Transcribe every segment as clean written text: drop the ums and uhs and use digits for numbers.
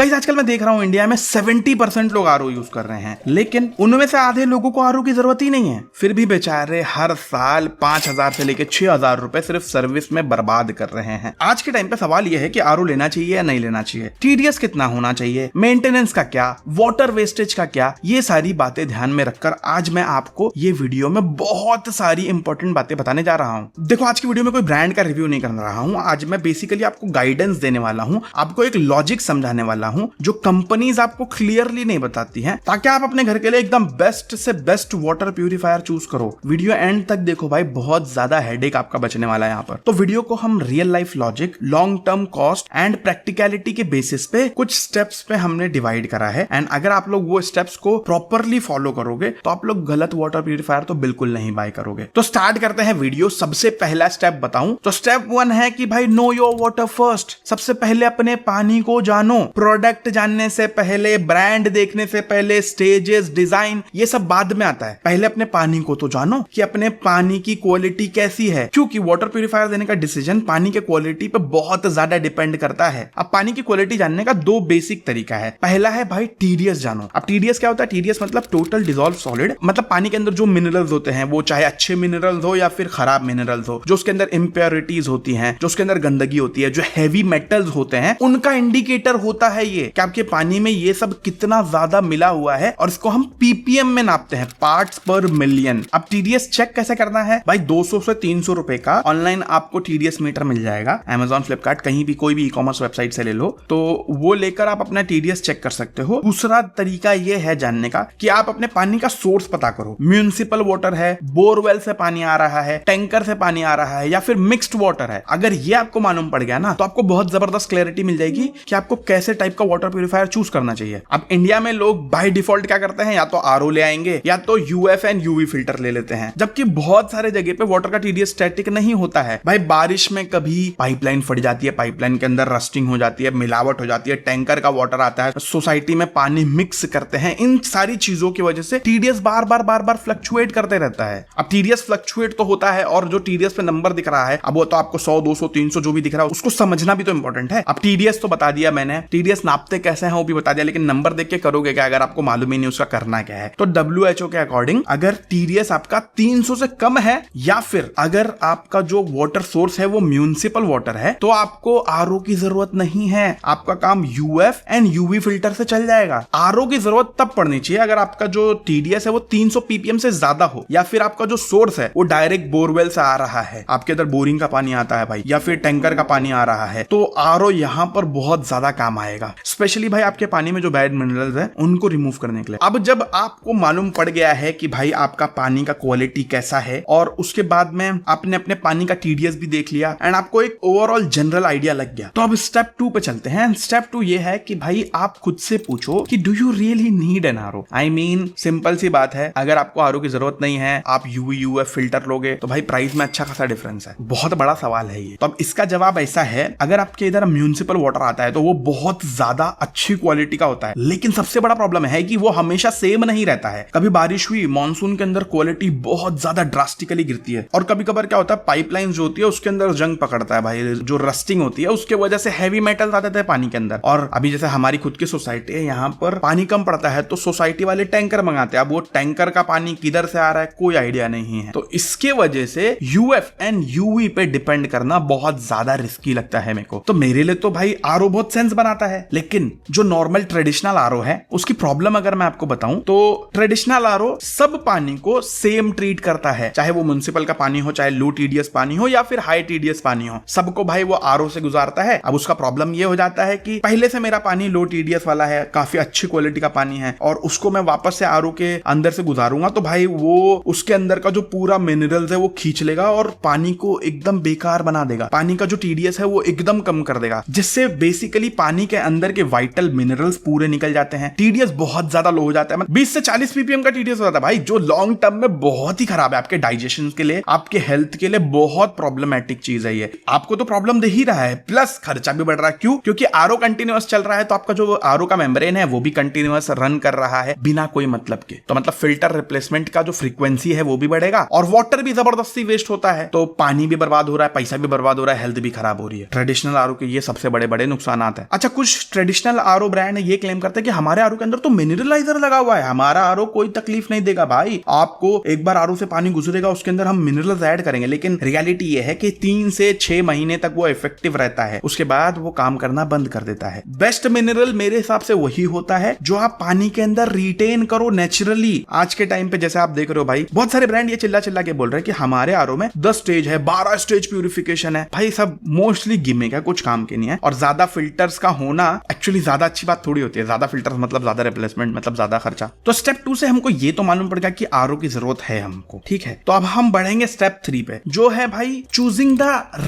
Guys आजकल मैं देख रहा हूँ इंडिया में 70% लोग आरओ यूज कर रहे हैं, लेकिन उनमें से आधे लोगों को आरओ की जरूरत ही नहीं है। फिर भी बेचारे हर साल 5,000 से लेकर 6,000 रुपए सिर्फ सर्विस में बर्बाद कर रहे हैं। आज के टाइम पे सवाल यह है कि आरओ लेना चाहिए या नहीं लेना चाहिए, टीडीएस कितना होना चाहिए, मेंटेनेंस का क्या, वाटर वेस्टेज का क्या, ये सारी बातें ध्यान में रखकर आज मैं आपको ये वीडियो में बहुत सारी इंपॉर्टेंट बातें बताने जा रहा हूँ। देखो आज की वीडियो में कोई ब्रांड का रिव्यू नहीं कर रहा हूँ, आज मैं बेसिकली आपको गाइडेंस देने वाला हूँ, आपको एक लॉजिक समझाने वाला हूँ जो कंपनीज आपको क्लियरली नहीं बताती हैं, ताकि आप अपने घर के लिए एकदम बेस्ट से बेस्ट वाटर प्यूरिफायर चूज करो। वीडियो एंड तक देखो भाई, बहुत ज्यादा हेडेक आपका बचने वाला है यहाँ पर। तो वीडियो को हम real life logic, long term cost and practicality के बेसिस पे कुछ स्टेप्स पे हमने डिवाइड करा है, एंड अगर आप लोग वो स्टेप्स को प्रॉपरली फॉलो करोगे तो आप लोग गलत वाटर प्यूरिफायर तो बिल्कुल नहीं बाय करोगे। तो स्टार्ट करते हैं वीडियो। सबसे पहला स्टेप बताऊं तो स्टेप 1 है कि भाई नो योर वाटर फर्स्ट। सबसे पहले अपने पानी को जानो। प्रोडक्ट जानने से पहले, ब्रांड देखने से पहले, स्टेजेस, डिजाइन, ये सब बाद में आता है। पहले अपने पानी को तो जानो कि अपने पानी की क्वालिटी कैसी है, क्योंकि वाटर प्यूरिफायर देने का डिसीजन पानी के क्वालिटी पे बहुत ज्यादा डिपेंड करता है। अब पानी की क्वालिटी जानने का 2 बेसिक तरीका है। पहला है भाई टीडीएस जानो। अब टीडीएस क्या होता है? टीडीएस मतलब टोटल डिसॉल्व सॉलिड, मतलब पानी के अंदर जो मिनरल्स होते हैं, वो चाहे अच्छे मिनरल्स हो या फिर खराब मिनरल्स हो, जो उसके अंदर इंप्योरिटीज होती हैं, जो उसके अंदर गंदगी होती है, जो हैवी मेटल्स होते हैं, उनका इंडिकेटर होता है ये कि आपके पानी में ये सब कितना ज्यादा मिला हुआ है, और इसको हम पीपीएम में नापते हैं, पार्ट्स पर मिलियन। अब टीडीएस चेक कैसे करना है भाई? 200 से 300 रुपए का ऑनलाइन आपको टीडीएस मीटर मिल जाएगा, Amazon, फ्लिपकार्ट, कहीं भी कोई भी ई कॉमर्स वेबसाइट से ले लो, तो वो लेकर आप अपना टीडीएस चेक कर सकते हो। दूसरा तरीका ये है जानने का कि आप अपने पानी का सोर्स पता करो। म्युनिसिपल वाटर है, बोरवेल से पानी आ रहा है, टैंकर से पानी आ रहा है, या फिर मिक्स्ड वाटर है। अगर ये आपको मालूम पड़ गया ना, तो आपको बहुत जबरदस्त क्लैरिटी मिल जाएगी कि आपको कैसे टाइप का वाटर प्यूरिफायर चूज करना चाहिए। अब इंडिया में लोग बाय डिफॉल्ट क्या करते हैं, या तो आरओ ले आएंगे या तो यूएफ एंड यूवी फिल्टर ले लेते हैं, जबकि बहुत सारे जगह पे वाटर का टीडीएस स्टैटिक नहीं होता है। भाई बारिश में कभी पाइपलाइन फट जाती है, पाइपलाइन के अंदर रस्टिंग हो जाती है, मिलावट हो जाती है, टैंकर का वाटर आता है, सोसाइटी में पानी मिक्स करते हैं, इन सारी चीजों की वजह से टीडीएस बार बार फ्लक्चुएट करते रहता है। अब टीडीएस फ्लक्चुएट तो होता है, और जो टीडीएस पे नंबर दिख रहा है, अब वो तो आपको 100, 200, 300 जो भी दिख रहा है, उसको समझना भी तो इंपॉर्टेंट है। अब टीडीएस तो बता दिया मैंने, टीडीएस नापते कैसे हैं वो भी बता दिया, लेकिन नंबर देख के करोगे क्या अगर आपको मालूम ही नहीं उसका करना क्या है? तो WHO के अकॉर्डिंग अगर टीडीएस आपका 300 से कम है, या फिर अगर आपका जो वाटर सोर्स है वो म्युनिसिपल वाटर है, तो आपको आरओ की जरूरत नहीं है। आपका काम यूएफ एंड यूवी फिल्टर से चल जाएगा। आरओ की जरूरत तब पड़नी चाहिए अगर आपका जो टीडीएस है वो 300 पीपीएम से ज्यादा हो, या फिर आपका जो सोर्स है वो डायरेक्ट बोरवेल से आ रहा है, आपके अंदर बोरिंग का पानी आता है भाई, या फिर टैंकर का पानी आ रहा है, तो आरओ यहां पर बहुत ज्यादा काम आएगा, स्पेशली भाई आपके पानी में जो बैड मिनरल्स है उनको रिमूव करने के लिए। अब जब आपको मालूम पड़ गया है कि भाई आपका पानी का क्वालिटी कैसा है, और उसके बाद में आपने अपने पानी का टीडीएस भी देख लिया, एंड आपको एक ओवरऑल जनरल आइडिया लग गया, तो अब स्टेप 2 पे चलते हैं। स्टेप 2 ये है कि भाई आप खुद से पूछो कि do you really need an RO? I mean simple सी बात है, अगर आपको आरओ की जरूरत नहीं है, आप यूवी यूएफ फिल्टर लोगे, तो भाई प्राइस में अच्छा खासा डिफरेंस है। बहुत बड़ा सवाल है ये। तो अब इसका जवाब ऐसा है, अगर आपके इधर म्युनिसिपल वाटर आता है तो वो बहुत ज्यादा अच्छी क्वालिटी का होता है, लेकिन सबसे बड़ा प्रॉब्लम है कि वो हमेशा सेम नहीं रहता है। कभी बारिश हुई, मानसून के अंदर क्वालिटी बहुत ज्यादा ड्रास्टिकली गिरती है, और कभी कभार क्या होता है, पाइपलाइन जो होती है उसके अंदर जंग पकड़ता है भाई, जो रस्टिंग होती है उसके वजह से हैवी मेटल्स आते थे पानी के अंदर। और अभी जैसे हमारी खुद की सोसाइटी है, यहाँ पर पानी कम पड़ता है तो सोसाइटी वाले टैंकर मंगाते हैं। अब वो टैंकर का पानी किधर से आ रहा है कोई आइडिया नहीं है, तो इसके वजह से यूएफ एंड यूवी पे डिपेंड करना बहुत ज्यादा रिस्की लगता है मेरे को। तो मेरे लिए तो भाई आरओ बहुत सेंस बनाता है, लेकिन जो नॉर्मल ट्रेडिशनल आरओ है उसकी प्रॉब्लम अगर मैं आपको बताऊं तो ट्रेडिशनल आरओ सब पानी को सेम ट्रीट करता है, चाहे वो म्युनिसिपल का पानी हो, चाहे लो टीडीएस पानी हो या फिर हाई टीडीएस पानी हो, सबको भाई वो आरओ से गुजारता है। अब उसका प्रॉब्लम ये हो जाता है कि पहले से मेरा पानी लो टीडीएस वाला है, काफी अच्छी क्वालिटी का पानी है, और उसको मैं वापस से आरओ के अंदर से गुजारूंगा तो भाई वो उसके अंदर का जो पूरा मिनरल्स है वो खींच लेगा और पानी को एकदम बेकार बना देगा। पानी का जो टीडीएस है वो एकदम कम कर देगा, जिससे बेसिकली पानी के अंदर के वाइटल मिनरल्स पूरे निकल जाते हैं। टीडीएस बहुत ज्यादा लो हो जाता है, 20 से 40 पीपीएम का टीडीएस हो जाता है भाई, जो लॉन्ग टर्म में बहुत ही खराब है आपके डाइजेशन के लिए, आपके हेल्थ के लिए बहुत प्रॉब्लमैटिक चीज है ये। आपको तो प्रॉब्लम दे ही रहा है, प्लस खर्चा भी बढ़ रहा है। क्यों? क्योंकि आरओ कंटिन्यूअस चल रहा है, तो आपका जो आरओ का मेम्ब्रेन है वो भी कंटिन्यूअस रन कर रहा है बिना कोई मतलब के, तो मतलब फिल्टर रिप्लेसमेंट का जो फ्रीक्वेंसी है वो भी बढ़ेगा, और वाटर भी जबरदस्ती वेस्ट होता है, तो पानी भी बर्बाद हो रहा है, पैसा भी बर्बाद हो रहा है, हेल्थ भी खराब हो रही है। ट्रेडिशनल आरओ के ये सबसे बड़े बड़े नुकसान है। अच्छा, कुछ ट्रेडिशनल आरओ ब्रांड ये क्लेम करते हैं कि हमारे आरओ के अंदर तो मिनरलाइजर लगा हुआ है, हमारा आरओ कोई तकलीफ नहीं देगा भाई, आपको एक बार आरओ से पानी गुजरेगा उसके अंदर हम मिनरल्स ऐड करेंगे। लेकिन रियलिटी ये है कि 3 से 6 महीने तक वो इफेक्टिव रहता है, उसके बाद वो काम करना बंद कर देता है। बेस्ट मिनरल मेरे हिसाब से वही होता है जो आप पानी के अंदर रिटेन करो नेचुरली। आज के टाइम पे जैसे आप देख रहे हो भाई, बहुत सारे ब्रांड ये चिल्ला चिल्ला के बोल रहे हैं कि हमारे आरओ में 10 स्टेज है, 12 स्टेज प्यूरिफिकेशन है। भाई सब मोस्टली गिमिक है, कुछ काम के नहीं है। और ज्यादा फिल्टर्स का होना एक्चुअली ज्यादा अच्छी बात थोड़ी होती है। ज्यादा फिल्टर्स मतलब ज्यादा रिप्लेसमेंट मतलब ज्यादा खर्चा। तो स्टेप 2 से हमको ये तो मालूम पड़ गया कि आरओ की जरूरत है हमको, ठीक है। तो अब हम बढ़ेंगे स्टेप 3 पे, जो है भाई choosing the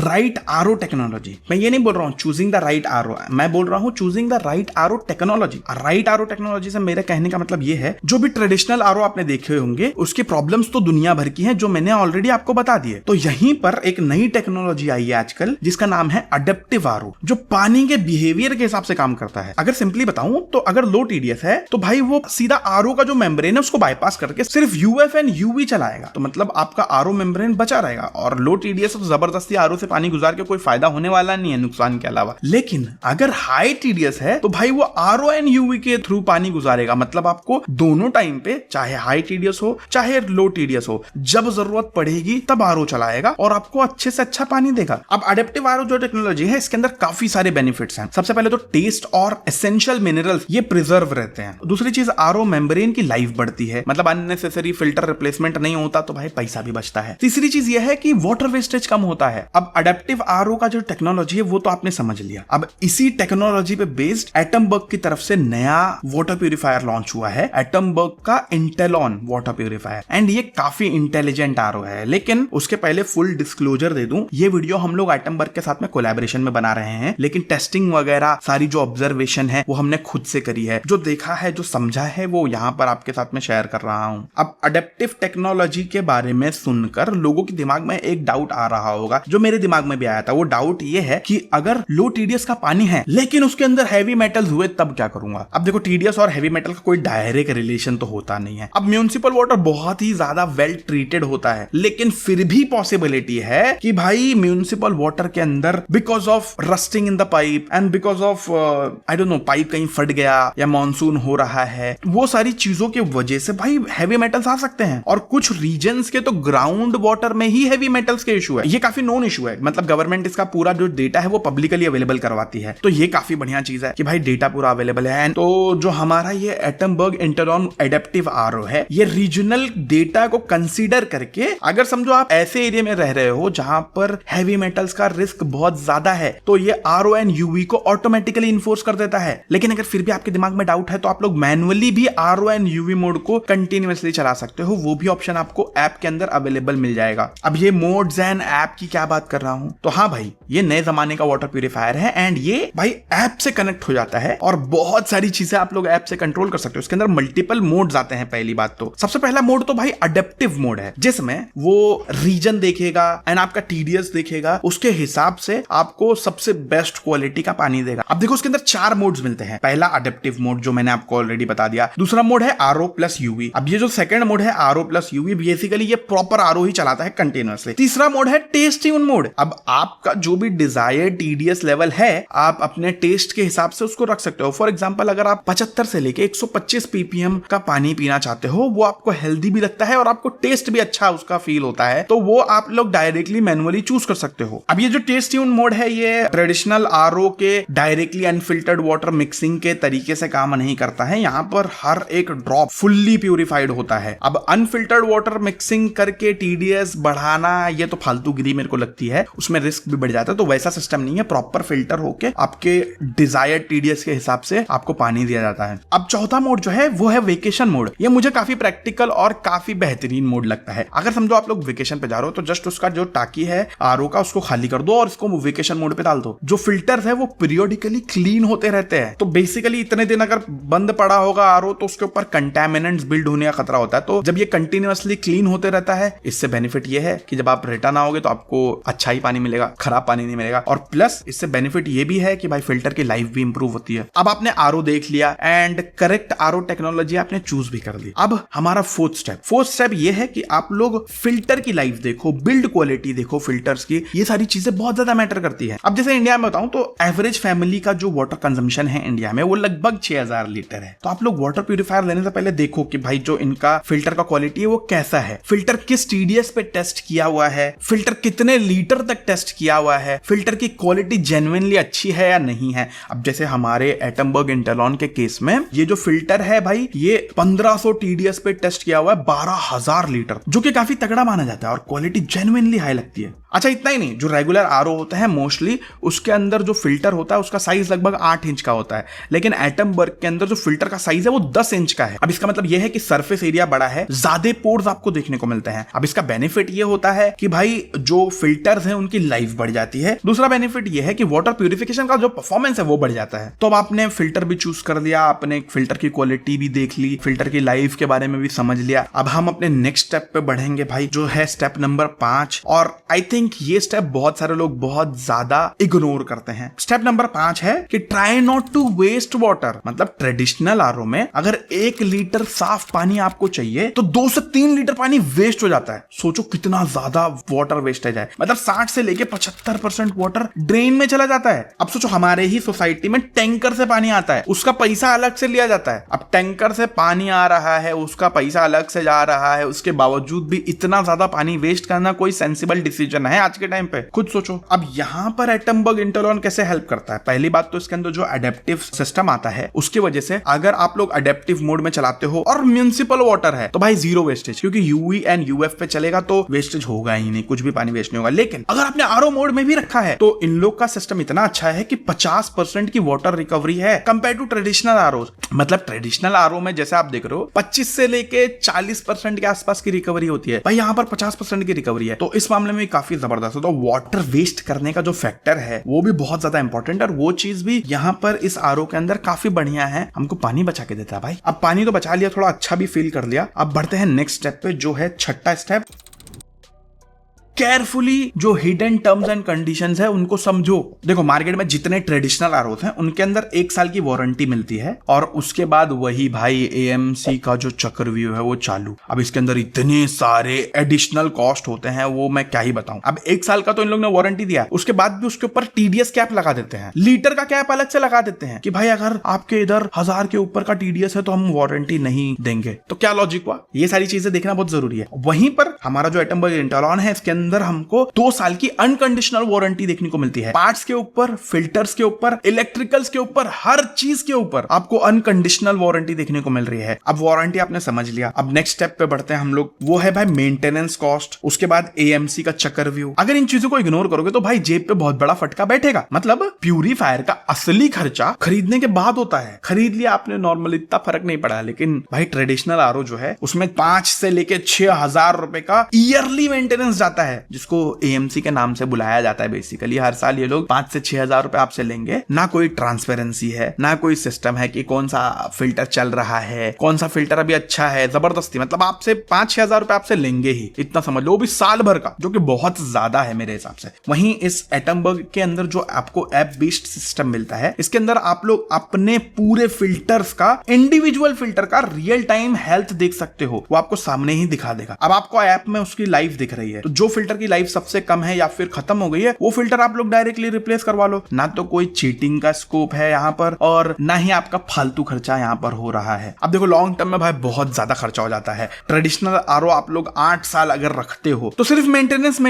right RO technology. मैं ये नहीं बोल रहा हूँ चूजिंग द राइट आरओ, मैं बोल रहा हूँ choosing the right RO technology. Right RO technology से मेरे कहने का मतलब ये है, जो भी ट्रेडिशनल आरओ आपने देखे होंगे उसकी प्रॉब्लम्स तो दुनिया भर की हैं, जो मैंने ऑलरेडी आपको बता दिए। तो यहीं पर एक नई टेक्नोलॉजी आई है आजकल जिसका नाम है अडेप्टिव आरओ, जो पानी के बिहेवियर के हिसाब से काम करता है। अगर सिंपली बताऊं तो अगर लो टीडीएस है तो भाई वो सीधा आरओ का जो मेम्ब्रेन है उसको बाईपास करके सिर्फ यूएफ एंड यूवी चलाएगा, तो मतलब आपका आरओ मेम्ब्रेन बचा रहेगा। और लो टीडीएस तो जबरदस्ती आरओ से पानी गुजार के कोई फायदा होने वाला नहीं है नुकसान के अलावा। लेकिन अगर हाई टीडीएस है तो भाई वो आरओ एंड यूवी के थ्रू पानी गुजारेगा, मतलब आपको दोनों टाइम पे चाहे हाई टीडीएस हो चाहे लो टीडीएस हो, जब जरूरत पड़ेगी तब आरओ चलाएगा और आपको अच्छे से अच्छा पानी देगा। अब अडेप्टिव आरओ जो टेक्नोलॉजी है इसके अंदर काफी सारे बेनिफिट्स हैं। सबसे पहले तो टेस्ट और एसेंशियल मिनरल्स ये प्रिजर्व रहते हैं। दूसरी चीज आरओ मेम्ब्रेन की लाइफ बढ़ती है, मतलब अननेसेसरी फिल्टर रिप्लेसमेंट नहीं होता तो भाई पैसा भी बचता है। तीसरी चीज यह है कि वाटर वेस्टेज कम होता है। अब अडेप्टिव आरओ का जो टेक्नोलॉजी है वो तो आपने समझ लिया। अब इसी टेक्नोलॉजी पे बेस्ड एटमबर्ग की तरफ से नया वाटर प्यूरिफायर लॉन्च हुआ है, एटमबर्ग का इंटेलॉन वाटर प्यूरिफायर, एंड ये काफी इंटेलिजेंट आरओ है। लेकिन उसके पहले फुल डिस्क्लोजर दे दूं, ये वीडियो हम लोग एटमबर्ग के साथ में कोलैबोरेशन में बना रहे हैं, लेकिन टेस्टिंग वगैरह सारी जो ऑब्जर्वेशन है वो हमने खुद से करी है। जो देखा है जो समझा है वो यहाँ पर आपके साथ में शेयर कर रहा हूँ। अब अडेप्टिव टेक्नोलॉजी के बारे में सुनकर लोगों के दिमाग में एक डाउट आ रहा होगा, जो मेरे दिमाग में भी आया था। वो डाउट ये है कि अगर लो टीडीएस का पानी है लेकिन उसके अंदर हैवी मेटल्स हुए तब क्या करूंगा। अब देखो टीडीएस और हैवी मेटल का कोई डायरेक्ट रिलेशन तो होता नहीं है। अब म्युनिसिपल वाटर बहुत ही ज्यादा वेल ट्रीटेड होता है, लेकिन फिर भी पॉसिबिलिटी है कि भाई म्युनिसिपल वाटर के अंदर because of rusting in the pipe and because of I don't know pipe कहीं फट गया या मॉनसून हो रहा है, वो सारी चीजों की वजह से भाई हैवी मेटल्स आ सकते हैं। और कुछ रीजन्स के तो ग्राउंड वाटर में ही हैवी मेटल्स के इशू है। ये काफी नोन इशू है, मतलब गवर्नमेंट इसका पूरा जो डेटा है वो पब्लिकली अवेलेबल करवाती है। तो ये काफी बढ़िया चीज है कि भाई डेटा पूरा अवेलेबल है। तो जो हमारा ये एटमबर्ग इंटेलॉन एडेप्टिव आरओ है, ये रीजनल डेटा को कंसीडर करके, अगर समझो आप ऐसे एरिया में रह रहे हो जहां पर हैवी मेटल्स का रिस्क बहुत ज्यादा है, तो ये आरओ एंड यूवी को ऑटोमेटिकली इन्फोर्स कर देता है। लेकिन अगर फिर भी आपके दिमाग में डाउट है तो आप लोग मैनुअली भी आरओ एंड यूवी मोड को कंटिन्यूअसली चला सकते हो। वो भी ऑप्शन आपको ऐप के अंदर अवेलेबल मिल जाएगा। अब ये मोड्स एंड ऐप की क्या बात कर रहा हूं, तो हाँ भाई ये नए जमाने का वाटर प्यूरिफायर है एंड ये भाई ऐप से कनेक्ट हो जाता है और बहुत सारी चीजें आप लोग ऐप से कंट्रोल कर सकते हो। उसके अंदर मल्टीपल मोड्स आते हैं। पहली बात तो सबसे पहला मोड तो भाई अडेप्टिव मोड है, जिसमें वो रीजन देखेगा एंड आपका टीडीएस देखेगा, उसके हिसाब से आपको सबसे बेस्ट क्वालिटी का पानी देगा। अब देखो उसके अंदर 4 मोड्स मिलते हैं। पहला अडेप्टिव मोड जो मैंने आपको ऑलरेडी बता दिया। दूसरा मोड है आरओ प्लस यूवी। अब ये जो सेकंड मोड है आरओ प्लस यूवी, बेसिकली ये प्रॉपर आरओ ही चलाता है कंटिन्यूअसली। तीसरा मोड है टेस्ट ट्यून मोड। अब आपका जो भी डिजायर्ड टीडीएस लेवल है आप अपने टेस्ट के हिसाब से उसको रख सकते हो। फॉर एग्जांपल अगर आप 75 से लेके 125 पीपीएम का पानी पीना चाहते हो, वो आपको हेल्दी भी लगता है और आपको टेस्ट भी अच्छा उसका फील होता है, तो वो आप लोग डायरेक्टली मैनुअली चूज कर सकते हो। अब ये जो टेस्ट ट्यून मोड है ये ट्रेडिशनल आरओ के डायरेक्टली अनफिल्टर्ड वाटर मिक्सिंग के तरीके से काम नहीं करता है। यहाँ पर हर एक ड्रॉप फुल्ली प्यूरिफाइड होता है। अब अनफिल्टर्ड वाटर मिक्सिंग करके टीडीएस बढ़ाना ये तो फालतूगिरी मेरे को लगती है, उसमें रिस्क भी बढ़ जाता है। तो वैसा सिस्टम नहीं है, प्रॉपर फिल्टर होके आपके डिजायर्ड टीडीएस के हिसाब से आपको पानी दिया जाता है। अब चौथा मोड जो है वो है वेकेशन मोड। ये मुझे काफी प्रैक्टिकल और काफी बेहतरीन मोड लगता है। अगर समझो आप लोग वेकेशन पे जा रहे हो तो जस्ट उसका जो टाकी है आरओ का उसको खाली कर दो और इसको वेकेशन मोड पे डाल दो। जो फिल्टर्स है वो पीरियोडिकली क्लीन होते रहते हैं। तो बेसिकली इतने दिन अगर बंद पड़ा होगा आरओ तो उसके ऊपर कंटामिनेंट्स बिल्ड होने का खतरा होता है। तो जब ये कंटिन्यूअसली क्लीन होते रहता है, इससे बेनिफिट ये है कि जब आप रिटर्न आओगे तो आपको अच्छा ही पानी मिलेगा, खराब पानी नहीं मिलेगा। और प्लस इससे बेनिफिट ये भी है कि भाई फिल्टर की लाइफ भी इंप्रूव होती है। अब आपने आरओ देख लिया एंड करेक्ट आरओ टेक्नोलॉजी आपने चूज भी कर ली। अब हमारा फोर्थ स्टेप ये है कि आप लोग फिल्टर की लाइफ देखो, बिल्ड क्वालिटी देखो फिल्टर्स की। ये सारी चीजें बहुत ज्यादा मैटर करती है। अब जैसे इंडिया में बताऊं तो एवरेज फैमिली का जो वाटर कंजम्पशन है इंडिया में वो लगभग 6000 लीटर है। तो आप लोग वाटर प्यूरिफायर लेने से पहले देखो कि भाई जो इनका फिल्टर का क्वालिटी है वो कैसा है, फिल्टर किस TDS पे टेस्ट किया हुआ है, फिल्टर कितने लीटर तक टेस्ट किया हुआ है, फिल्टर की क्वालिटी जेन्युइनली अच्छी है या नहीं है। अब जैसे हमारे एटमबर्ग इंटेलॉन के केस में ये जो फिल्टर है भाई ये 1500 TDS पे टेस्ट किया हुआ है 12000 लीटर, जो कि काफी तगड़ा माना जाता है और क्वालिटी जेन्युइनली हाई लगती है। अच्छा इतना ही नहीं, जो रेगुलर RO होते हैं मोस्टली उसके अंदर जो फिल्टर होता है उसका साइज लगभग 8 इंच का होता है, लेकिन एटमबर्ग के अंदर जो फिल्टर का साइज है वो 10 इंच का है। अब इसका मतलब यह है कि सरफेस एरिया बड़ा है, ज्यादा पोर्स आपको देखने को मिलते हैं। अब इसका बेनिफिट ये होता है कि भाई जो फिल्टर्स हैं उनकी लाइफ बढ़ जाती है। दूसरा बेनिफिट यह है कि वाटर प्यूरिफिकेशन का जो परफॉर्मेंस है वो बढ़ जाता है। तो अब आपने फिल्टर भी चूज कर लिया, आपने फिल्टर की क्वालिटी भी देख ली, फिल्टर की लाइफ के बारे में भी समझ लिया। अब हम अपने नेक्स्ट स्टेप पे बढ़ेंगे भाई, जो है स्टेप नंबर 5। और आई थिंक ये स्टेप बहुत सारे लोग बहुत ज्यादा इग्नोर करते हैं। स्टेप नंबर 5 है कि try not to waste water. मतलब ट्रेडिशनल RO में अगर 1 लीटर साफ पानी आपको चाहिए तो 2 से 3 लीटर पानी वेस्ट हो जाता है। सोचो कितना ज्यादा वाटर वेस्टेज है, मतलब 60 से लेके 75% वाटर ड्रेन में चला जाता है। अब सोचो हमारे ही सोसाइटी में टैंकर से पानी आता है, उसका पैसा अलग से लिया जाता है। अब टैंकर से पानी आ रहा है, उसका पैसा अलग से जा रहा है, उसके बावजूद भी इतना ज्यादा पानी वेस्ट करना कोई सेंसिबल डिसीजन है आज के टाइम पे? खुद सोचो। अब यहां पर एटमबर्ग इंटेलॉन कैसे हेल्प करता है? पहली बात तो इसके अंदर जो अडेप्टिव सिस्टम आता है उसकी वजह से अगर आप लोग अडेप्टिव मोड में चलाते हो और म्युनिसिपल वाटर है तो भाई जीरो वेस्टेज, क्योंकि UV एंड UF पे चलेगा तो वेस्टेज होगा ही नहीं, कुछ भी पानी वेस्ट नहीं होगा। लेकिन अगर आपने RO मोड में भी रखा है तो इन लोग का सिस्टम इतना अच्छा है कि 50% की वाटर रिकवरी है कंपेयर टू ट्रेडिशनल RO। मतलब ट्रेडिशनल RO में जैसे आप देख रहे हो 25 से लेके 40% के आसपास की रिकवरी होती है, भाई यहाँ पर 50% की रिकवरी है। तो इस मामले में काफी जबरदस्त है। तो वाटर वेस्ट करने का जो फैक्टर है वो भी बहुत ज्यादा इंपॉर्टेंट है और वो चीज भी यहाँ पर इस RO के अंदर काफी बढ़िया है, हमको पानी बचा के देता है भाई। अब पानी तो बचा लिया, थोड़ा अच्छा भी फील कर लिया। अब बढ़ते हैं नेक्स्ट स्टेप पे, जो है छठा स्टेप। केयरफुली जो हिडन टर्म्स एंड कंडीशंस है उनको समझो। देखो मार्केट में जितने ट्रेडिशनल ROs हैं उनके अंदर 1 साल की वारंटी मिलती है और उसके बाद वही भाई AMC का जो चक्रव्यूह है वो चालू। अब इसके अंदर इतने सारे एडिशनल कॉस्ट होते हैं वो मैं क्या ही बताऊं। अब 1 साल का तो इन लोग ने वारंटी दिया, उसके बाद भी उसके ऊपर TDS कैप लगा देते हैं, लीटर का कैप अलग से लगा देते हैं कि भाई अगर आपके इधर 1000 के ऊपर का TDS है तो हम वारंटी नहीं देंगे। तो क्या लॉजिक हुआ? ये सारी चीजें देखना बहुत जरूरी है। वहीं पर हमारा जो एटमबर्ग इंटेलॉन है इसके अंदर हमको 2 साल की अनकंडीशनल वारंटी देखने को मिलती है। पार्ट्स के ऊपर, फिल्टर्स के ऊपर, इलेक्ट्रिकल्स के ऊपर, हर चीज के ऊपर आपको अनकंडीशनल वारंटी देखने को मिल रही है। अब वारंटी आपने समझ लिया, अब नेक्स्ट स्टेप पे बढ़ते हैं हम लोग, वो है भाई मेंटेनेंस कॉस्ट, उसके बाद AMC का चक्रव्यूह। अगर इन चीजों को इग्नोर करोगे तो भाई जेब पे बहुत बड़ा फटका बैठेगा। मतलब प्यूरीफायर का असली खर्चा खरीदने के बाद होता है, खरीद लिया आपने नॉर्मल इतना फर्क नहीं पड़ा, लेकिन भाई ट्रेडिशनल RO जो है उसमें 5 से लेके 6000 रुपए का ईयरली मेंटेनेंस जाता है, जिसको AMC के नाम से बुलाया जाता है। बेसिकली हर साल ये लोग 5 से 6000 रुपए आपसे लेंगे। ना कोई ट्रांसपेरेंसी है, ना कोई सिस्टम है कि कौन सा फिल्टर चल रहा है, कौन सा फिल्टर अभी अच्छा है, जबरदस्ती मतलब आपसे 5-6 हजार रुपए आपसे लेंगे ही, इतना समझ लो, वो भी साल भर का, जो कि बहुत ज्यादा है मेरे हिसाब से। वहीं इस एटमबर्ग के अंदर जो आपको ऐप बेस्ड सिस्टम मिलता है, इसके अंदर आप लोग अपने पूरे फिल्टर्स का, इंडिविजुअल फिल्टर का रियल टाइम हेल्थ देख सकते हो, वो आपको सामने ही दिखा देगा। अब आपको ऐप में उसकी लाइफ दिख रही है, तो जो फिल्टर की लाइफ सबसे कम है या फिर खत्म हो गई है वो फिल्टर आप लोग डायरेक्टली रिप्लेस करवा लो। ना तो कोई चीटिंग का स्कोप है यहाँ पर और ना ही आपका फालतू खर्चा यहाँ पर हो रहा है। अब देखो लॉन्ग टर्म में भाई बहुत ज्यादा खर्चा हो जाता है। ट्रेडिशनल RO आप लोग 8 साल अगर रखते हो तो सिर्फ मेंटेनेंस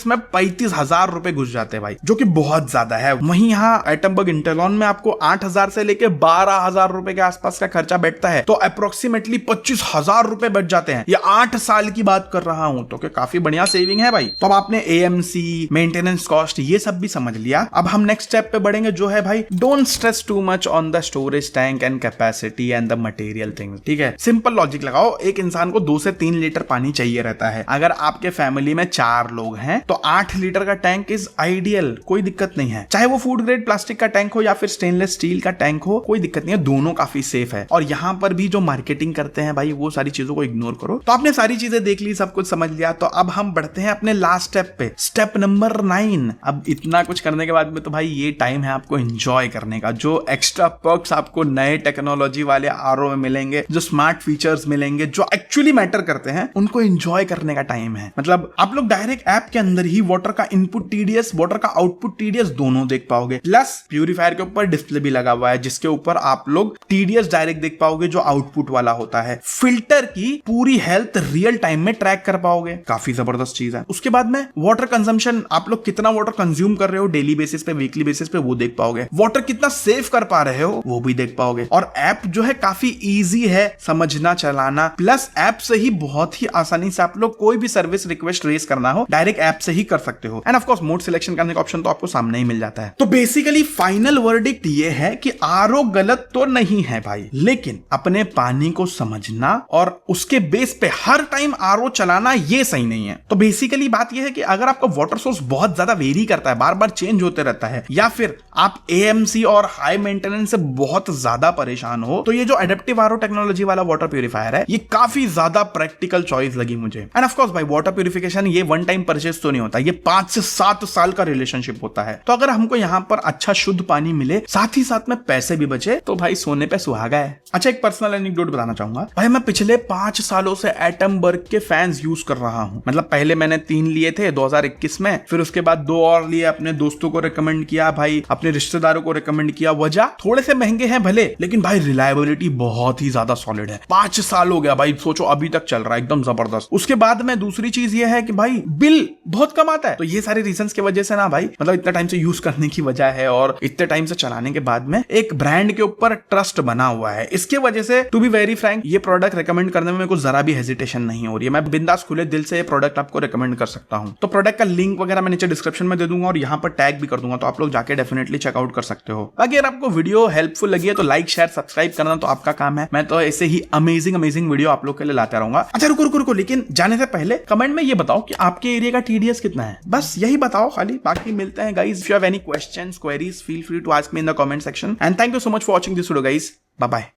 में 35,000 रुपए घुस जाते हैं भाई, जो कि बहुत ज्यादा है। वहीं यहाँ एटमबर्ग इंटेलॉन में आपको 8,000 से लेके 12,000 रुपए के आसपास का खर्चा बैठता है, तो अप्रोक्सीमेटली 25,000 रुपए बच जाते हैं। ये 8 साल की बात कर रहा हूं, तो काफी बढ़िया सेविंग है भाई। तो अब आपने AMC, मेंटेनेंस कॉस्ट, ये सब भी समझ लिया। अब हम नेक्स्ट स्टेप पे बढ़ेंगे, जो है भाई don't stress too much on the storage tank and capacity and the material things. ठीक है, सिंपल लॉजिक लगाओ, एक इंसान को 2 से 3 लीटर पानी चाहिए रहता है। अगर आपके फैमिली में 4 लोग हैं तो 8 लीटर का टैंक इज आइडियल, कोई दिक्कत नहीं है। चाहे वो फूड ग्रेड प्लास्टिक का टैंक हो या फिर स्टेनलेस स्टील का टैंक हो, कोई दिक्कत नहीं है, दोनों काफी सेफ है। और यहाँ पर भी जो मार्केटिंग करते हैं भाई वो सारी चीजों को इग्नोर करो। तो आपने सारी चीजें देख ली, सब कुछ समझ लिया। तो अब हम बढ़ते हैं अपने लास्ट स्टेप पे, स्टेप नंबर 9। अब इतना कुछ करने के बाद में तो भाई ये टाइम है आपको एंजॉय करने का। जो एक्स्ट्रा पर्क्स आपको नए टेक्नोलॉजी वाले आरओ में मिलेंगे, जो स्मार्ट फीचर्स मिलेंगे, जो एक्चुअली मैटर करते हैं, उनको एंजॉय करने का टाइम है। मतलब आप लोग डायरेक्ट ऐप के अंदर ही वाटर का इनपुट टीडीएस, वाटर का आउटपुट टीडीएस दोनों देख पाओगे। प्लस प्यूरिफायर के ऊपर डिस्प्ले भी लगा हुआ है जिसके ऊपर आप लोग टीडीएस डायरेक्ट देख पाओगे जो आउटपुट वाला होता है। फिल्टर की पूरी हेल्थ रियल टाइम में ट्रैक कर पाओगे, काफी जबरदस्त चीज है। उसके बाद में वाटर कंजम्पशन, आप लोग कितना वाटर कंज्यूम कर रहे हो डेली बेसिस पे, वीकली बेसिस पे, वो देख पाओगे। वाटर कितना सेव कर पा रहे हो वो भी देख पाओगे। और ऐप जो है काफी इजी है समझना, चलाना। प्लस ऐप से ही बहुत ही आसानी से आप लोग कोई भी सर्विस रिक्वेस्ट रेज करना हो डायरेक्ट ऐप से ही कर सकते हो। End of course mode selection करने का ऑप्शन तो आपको सामने ही मिल जाता है। तो बेसिकली फाइनल वर्डिक्ट ये है कि आरओ गलत तो नहीं है भाई, लेकिन अपने पानी को समझना और उसके बेस पे हर टाइम आरओ चलाना ये सही नहीं है। तो बेसिकली बात ये है कि अगर आपका वाटर सोर्स बहुत ज्यादा वेरी करता है, बार बार चेंज होते रहता है, या फिर आप एएमसी और हाई मेंटेनेंस से बहुत ज्यादा परेशान हो, तो ये जो एडेप्टिव आरओ टेक्नोलॉजी वाला वाटर प्यूरिफायर है ये काफी ज्यादा प्रैक्टिकल चॉइस लगी मुझे। एंड ऑफ कोर्स भाई वाटर प्यूरिफिकेशन ये वन टाइम परचेज तो नहीं होता, ये 5 से 7 साल का रिलेशनशिप होता है। तो अगर हमको यहाँ पर अच्छा शुद्ध पानी मिले, साथ ही साथ में पैसे भी बचे, तो भाई सोने पे सुहागा है। अच्छा, एक पर्सनल एनेक्डोट बताना चाहूंगा भाई। मैं पिछले 5 सालों से एटमबर्ग के फैंस यूज कर रहा हूं। मतलब पहले मैंने 3 लिए थे 2021 में, फिर उसके बाद 2 और लिए, अपने दोस्तों को रिकमेंड किया भाई, अपने रिश्तेदारों को रिकमेंड किया। वजह थोड़े से महंगे हैं भले, लेकिन भाई रिलायबिलिटी बहुत ही ज्यादा सॉलिड है। 5 साल हो गया भाई, सोचो अभी तक चल रहा है, एकदम जबरदस्त। उसके बाद में दूसरी चीज ये है कि भाई बिल बहुत कम आता है। तो ये सारे रीजंस की वजह से ना भाई, मतलब इतना टाइम से यूज करने की वजह है और इतने टाइम से चलाने के बाद में एक ब्रांड के ऊपर ट्रस्ट बना हुआ है। इसके वजह से टू बी वेरी फ्रैंक ये प्रोडक्ट रिकमेंड करने में मेरे को जरा भी हेजिटेशन नहीं हो रही है। मैं बिंदास खुले दिल से ये प्रोडक्ट आपको रिकमेंड कर सकता हूं। तो प्रोडक्ट का लिंक वगैरह मैं नीचे डिस्क्रिप्शन में दे दूंगा और यहां पर टैग भी कर दूंगा, तो आप लोग जाके डेफिनेटली चेकआउट कर सकते हो। अगर आपको वीडियो हेल्पफुल लगी है तो लाइक, शेयर, सब्सक्राइब करना तो आपका काम है। मैं तो ऐसे ही अमेजिंग वीडियो आप लोग के लिए लाता रहूंगा। अच्छा रुको, लेकिन जाने से पहले कमेंट में ये बताओ कि आपके एरिया का टीडीएस कितना है, बस यही बताओ खाली। बाकी मिलते हैं guys. If you have any questions, queries, feel free to ask me in the comment section. And thank you so much for watching this video guys. Bye bye.